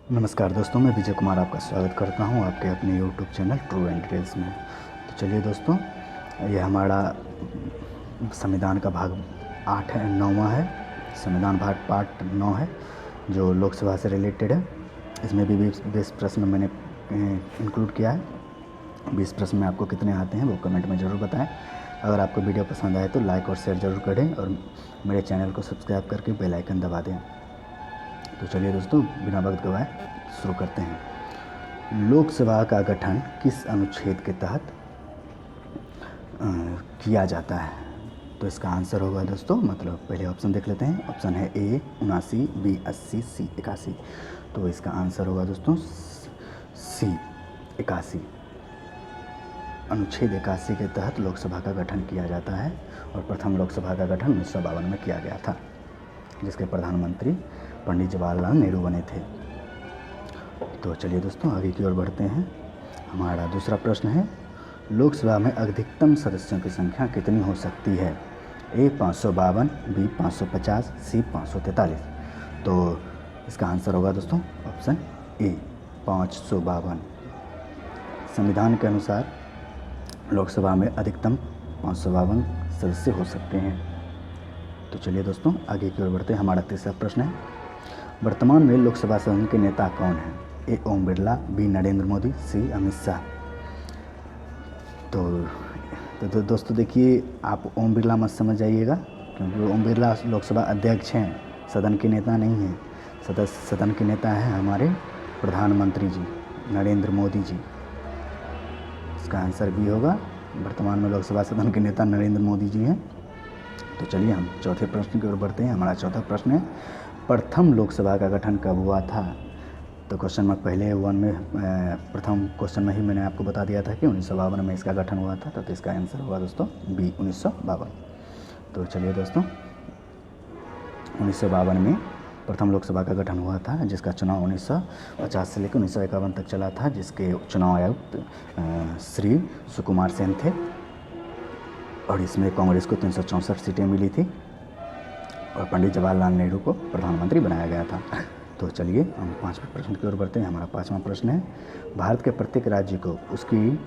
नमस्कार दोस्तों, मैं विजय कुमार आपका स्वागत करता हूं आपके अपने YouTube channel true and details में। तो चलिए दोस्तों, ये हमारा संविधान का भाग 8 है, 9वां है। संविधान भाग पार्ट 9 है जो लोकसभा से रिलेटेड है। इसमें भी 20 प्रश्न मैंने इंक्लूड किया है। 20 प्रश्न में आपको कितने आते हैं वो कमेंट में ज़रूर बताएं। अगर आपको वीडियो पसंद आए तो लाइक और शेयर ज़रूर करें और मेरे चैनल को सब्सक्राइब करके बेल आइकन दबा दें। तो चलिए दोस्तों, बिना वक्त गवाए शुरू करते हैं। लोकसभा का गठन किस अनुच्छेद के तहत किया जाता है? तो इसका आंसर होगा दोस्तों, मतलब पहले ऑप्शन देख लेते हैं। ऑप्शन है ए 79, बी 80, सी 81। तो इसका आंसर होगा दोस्तों सी 81। अनुच्छेद 81 के तहत लोकसभा का गठन किया जाता है और प्रथम लोकसभा का गठन 1952 में किया गया था, जिसके प्रधानमंत्री पंडित जवाहरलाल नेहरू बने थे। तो चलिए दोस्तों, आगे की ओर बढ़ते हैं। हमारा दूसरा प्रश्न है, लोकसभा में अधिकतम सदस्यों की संख्या कितनी हो सकती है? ए 552, बी 550, सी 543। तो इसका आंसर होगा दोस्तों ऑप्शन ए 552। संविधान के अनुसार लोकसभा में अधिकतम 552 सदस्य हो सकते हैं। तो चलिए दोस्तों, आगे की ओर बढ़ते हैं। हमारा तीसरा प्रश्न है, वर्तमान में लोकसभा सदन के नेता कौन हैं? ए ओम बिरला, बी नरेंद्र मोदी, सी अमित शाह। तो दोस्तों देखिए, आप ओम बिरला मत समझ जाइएगा, क्योंकि ओम बिरला लोकसभा अध्यक्ष हैं, सदन के नेता नहीं हैं। सदन के नेता हैं हमारे प्रधानमंत्री जी नरेंद्र मोदी जी। इसका आंसर बी होगा। वर्तमान में लोकसभा सदन के नेता नरेंद्र मोदी जी हैं। तो चलिए हम चौथे प्रश्न की ओर बढ़ते हैं। हमारा चौथा प्रश्न है, प्रथम लोकसभा का गठन कब हुआ था? तो क्वेश्चन मार्क पहले 1 में प्रथम क्वेश्चन में ही मैंने आपको बता दिया था कि 1952 में इसका गठन हुआ था। तो इसका आंसर होगा दोस्तों बी 1952। तो चलिए दोस्तों, 1952 में प्रथम लोकसभा का गठन हुआ था, जिसका चुनाव 1950 से लेकर 1951 तक चला था, जिसके चुनाव आयुक्त श्री सुकुमार सेन थे और इसमें कांग्रेस को 364 सीटें मिली थी और पंडित जवाहरलाल नेहरू को प्रधानमंत्री बनाया गया था। तो चलिए हम पाँचवें प्रश्न की ओर बढ़ते हैं। हमारा पाँचवा प्रश्न है, भारत के प्रत्येक राज्य को उसकी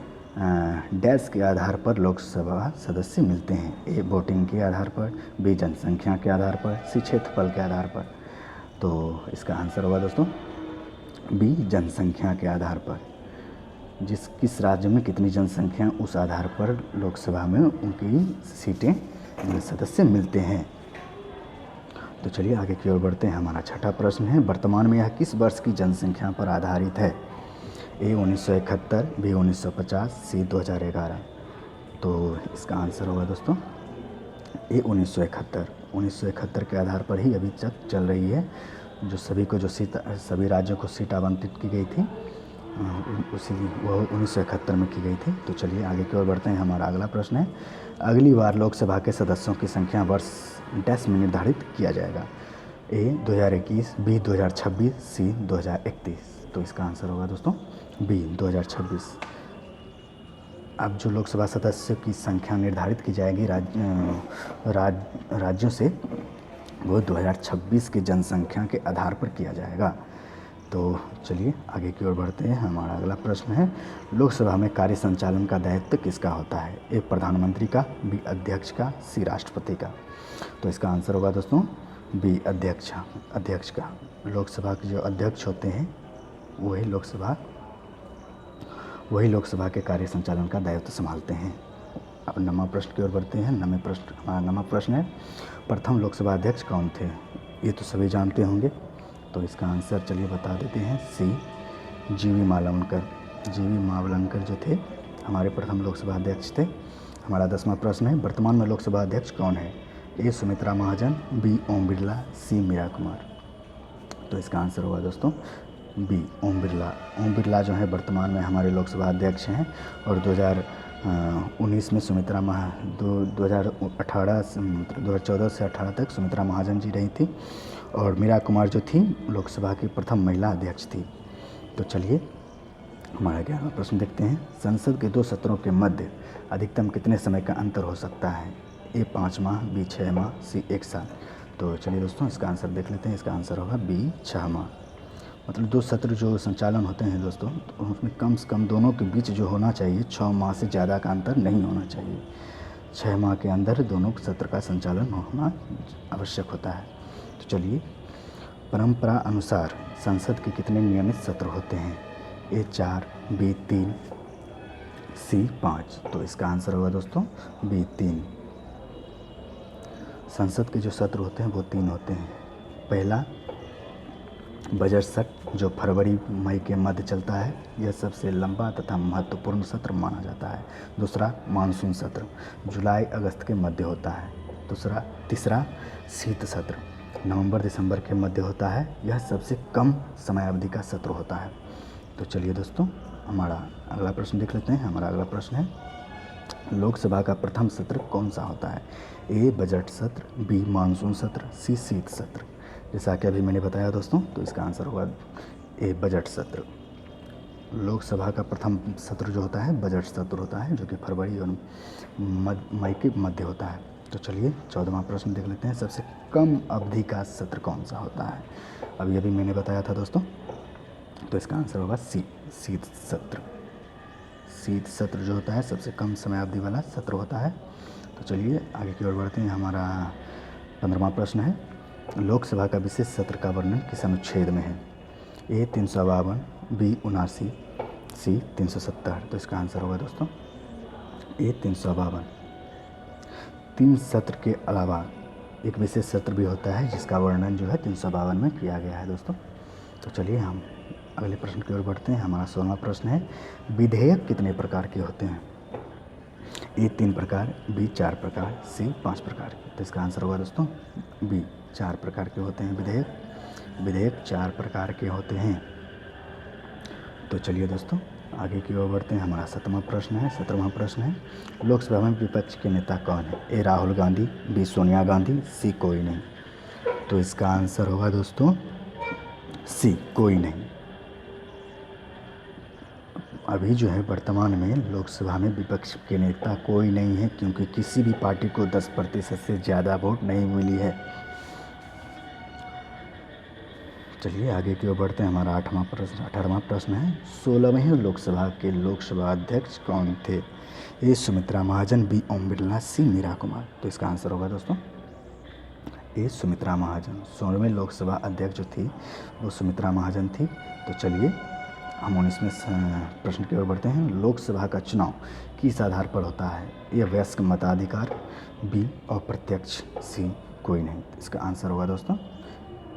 डैश के आधार पर लोकसभा सदस्य मिलते हैं? ए वोटिंग के आधार पर, बी जनसंख्या के आधार पर, सी क्षेत्रफल के आधार पर। तो इसका आंसर होगा दोस्तों बी जनसंख्या के आधार पर। किस राज्य में कितनी जनसंख्या, उस आधार पर लोकसभा में उनकी सीटें सदस्य मिलते हैं। तो चलिए आगे की ओर बढ़ते हैं। हमारा छठा प्रश्न है, वर्तमान में यह किस वर्ष की जनसंख्या पर आधारित है? ए 1971, बी 1950, सी 2011। तो इसका आंसर होगा दोस्तों ए 1971 के आधार पर ही अभी तक चल रही है। जो सभी राज्यों को सीट आवंटित की गई थी, उसी वह 1971 में की गई थी। तो चलिए आगे की ओर बढ़ते हैं। हमारा अगला प्रश्न है, अगली बार लोकसभा के सदस्यों की संख्या वर्ष डैश में निर्धारित किया जाएगा? ए 2021, बी 2026, सी 2031। तो इसका आंसर होगा दोस्तों बी 2026। अब जो लोकसभा सदस्यों की संख्या निर्धारित की जाएगी राज्यों से, वो 2026 की जनसंख्या के आधार पर किया जाएगा। तो चलिए आगे की ओर बढ़ते हैं। हमारा अगला प्रश्न है, लोकसभा में कार्य संचालन का दायित्व किसका होता है? ए प्रधानमंत्री का, बी अध्यक्ष का, सी राष्ट्रपति का। तो इसका आंसर होगा दोस्तों बी अध्यक्ष का। लोकसभा के जो अध्यक्ष होते हैं वही लोकसभा के कार्य संचालन का दायित्व संभालते हैं। अब नौवां प्रश्न की ओर बढ़ते हैं। हमारा नौवां प्रश्न है, प्रथम लोकसभा अध्यक्ष कौन थे? ये तो सभी जानते होंगे। तो इसका आंसर चलिए बता देते हैं, सी जीवी मावलंकर जो थे हमारे प्रथम लोकसभा अध्यक्ष थे। हमारा 10वां प्रश्न है, वर्तमान में लोकसभा अध्यक्ष कौन है? ए सुमित्रा महाजन, बी ओम बिरला, सी मीरा कुमार। तो इसका आंसर होगा दोस्तों बी ओम बिरला। ओम बिरला जो है वर्तमान में हमारे लोकसभा अध्यक्ष हैं और 2019 में 2014 से 18 तक सुमित्रा महाजन जी रही थी और मीरा कुमार जो थी लोकसभा की प्रथम महिला अध्यक्ष थी। तो चलिए हमारा 11वां प्रश्न देखते हैं, संसद के 2 सत्रों के मध्य अधिकतम कितने समय का अंतर हो सकता है? ए 5 माह, बी 6 माह, सी 1 साल। तो चलिए दोस्तों इसका आंसर देख लेते हैं। इसका आंसर होगा बी 6 माह। मतलब 2 सत्र जो संचालन होते हैं दोस्तों, तो उसमें कम से कम दोनों के बीच जो होना चाहिए 6 माह से ज़्यादा का अंतर नहीं होना चाहिए। 6 माह के अंदर दोनों सत्र का संचालन होना आवश्यक होता है। तो चलिए, परंपरा अनुसार संसद के कितने नियमित सत्र होते हैं? ए 4, बी 3, सी 5। तो इसका आंसर होगा दोस्तों बी 3। संसद के जो सत्र होते हैं वो 3 होते हैं। पहला बजट सत्र जो फरवरी मई के मध्य चलता है, यह सबसे लंबा तथा महत्वपूर्ण सत्र माना जाता है। दूसरा मानसून सत्र जुलाई अगस्त के मध्य होता है। तीसरा शीत सत्र नवंबर दिसंबर के मध्य होता है। यह सबसे कम समय अवधि का सत्र होता है। तो चलिए दोस्तों, हमारा अगला प्रश्न देख लेते हैं। हमारा अगला प्रश्न है, लोकसभा का प्रथम सत्र कौन सा होता है? ए बजट सत्र, बी मानसून सत्र, सी शीत सत्र। जैसा कि अभी मैंने बताया दोस्तों, तो इसका आंसर होगा ए बजट सत्र। लोकसभा का प्रथम सत्र जो होता है बजट सत्र होता है, जो कि फरवरी और मई के मध्य होता है। तो चलिए 14वां प्रश्न देख लेते हैं, सबसे कम अवधि का सत्र कौन सा होता है? अभी मैंने बताया था दोस्तों, तो इसका आंसर होगा सी शीत सत्र। शीत सत्र जो होता है सबसे कम समय अवधि वाला सत्र होता है। तो चलिए आगे की ओर बढ़ते हैं। हमारा 15वां प्रश्न है, लोकसभा का विशेष सत्र का वर्णन किस अनुच्छेद में है? ए 352, बी 79, सी 370। तो इसका आंसर होगा दोस्तों ए 352। 3 सत्र के अलावा एक विशेष सत्र भी होता है जिसका वर्णन जो है 352 में किया गया है दोस्तों। तो चलिए हम अगले प्रश्न की ओर बढ़ते हैं। हमारा 16वां प्रश्न है, विधेयक कितने प्रकार के होते हैं? ए 3 प्रकार, बी 4 प्रकार, सी 5 प्रकार के। तो इसका आंसर होगा दोस्तों बी 4 प्रकार के होते हैं विधेयक 4 प्रकार के होते हैं। तो चलिए दोस्तों आगे की ओर बढ़ते हैं। हमारा 17वां प्रश्न है, लोकसभा में विपक्ष के नेता कौन है? ए राहुल गांधी, बी सोनिया गांधी, सी कोई नहीं। तो इसका आंसर होगा दोस्तों सी कोई नहीं। अभी जो है वर्तमान में लोकसभा में विपक्ष के नेता कोई नहीं है, क्योंकि किसी भी पार्टी को 10% से ज़्यादा वोट नहीं मिली है। चलिए आगे की ओर बढ़ते हैं। हमारा 18वां प्रश्न है, 16वें लोकसभा के लोकसभा अध्यक्ष कौन थे? ए सुमित्रा महाजन, बी ओम बिरला, सी मीरा कुमार। तो इसका आंसर होगा दोस्तों ए सुमित्रा महाजन। 16वें लोकसभा अध्यक्ष जो थी वो सुमित्रा महाजन थी। तो चलिए हम 19वें प्रश्न की ओर बढ़ते हैं, लोकसभा का चुनाव किस आधार पर होता है? ए वयस्क मताधिकार, बी अप्रत्यक्ष, सी कोई नहीं। इसका आंसर होगा दोस्तों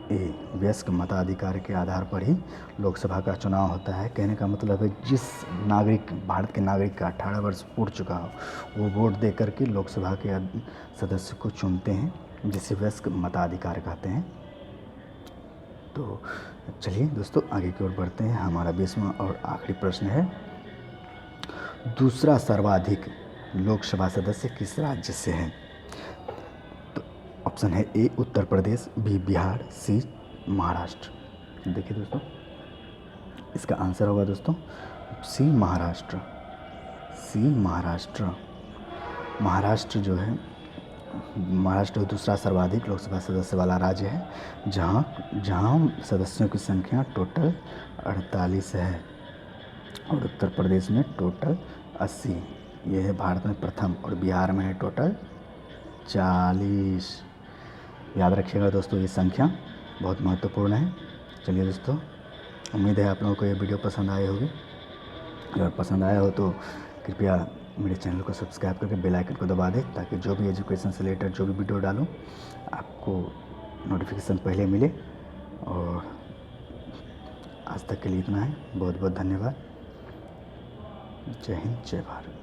ए वयस्क मताधिकार के आधार पर ही लोकसभा का चुनाव होता है। कहने का मतलब है जिस भारत के नागरिक का 18 वर्ष पूर्ण चुका हो वो वोट दे करके लोकसभा के सदस्य को चुनते हैं, जिसे वयस्क मताधिकार कहते हैं। तो चलिए दोस्तों आगे की ओर बढ़ते हैं। हमारा 20वां और आखिरी प्रश्न है, दूसरा सर्वाधिक लोकसभा सदस्य किस राज्य से है? तो ऑप्शन है ए उत्तर प्रदेश, बी बिहार, सी महाराष्ट्र। देखिए दोस्तों इसका आंसर होगा दोस्तों सी महाराष्ट्र। महाराष्ट्र जो है, महाराष्ट्र दूसरा सर्वाधिक लोकसभा सदस्य वाला राज्य है, जहां सदस्यों की संख्या टोटल 48 है और उत्तर प्रदेश में टोटल 80। ये है भारत में प्रथम, और बिहार में है टोटल 40। याद रखिएगा दोस्तों, ये संख्या बहुत महत्वपूर्ण है। चलिए दोस्तों, उम्मीद है आप लोगों को ये वीडियो पसंद आई होगी। अगर पसंद आया हो तो कृपया मेरे चैनल को सब्सक्राइब करके बेल आइकन को दबा दें, ताकि जो भी एजुकेशन से रिलेटेड जो भी वीडियो डालूं आपको नोटिफिकेशन पहले मिले। और आज तक के लिए इतना है। बहुत बहुत धन्यवाद। जय हिंद, जय भारत।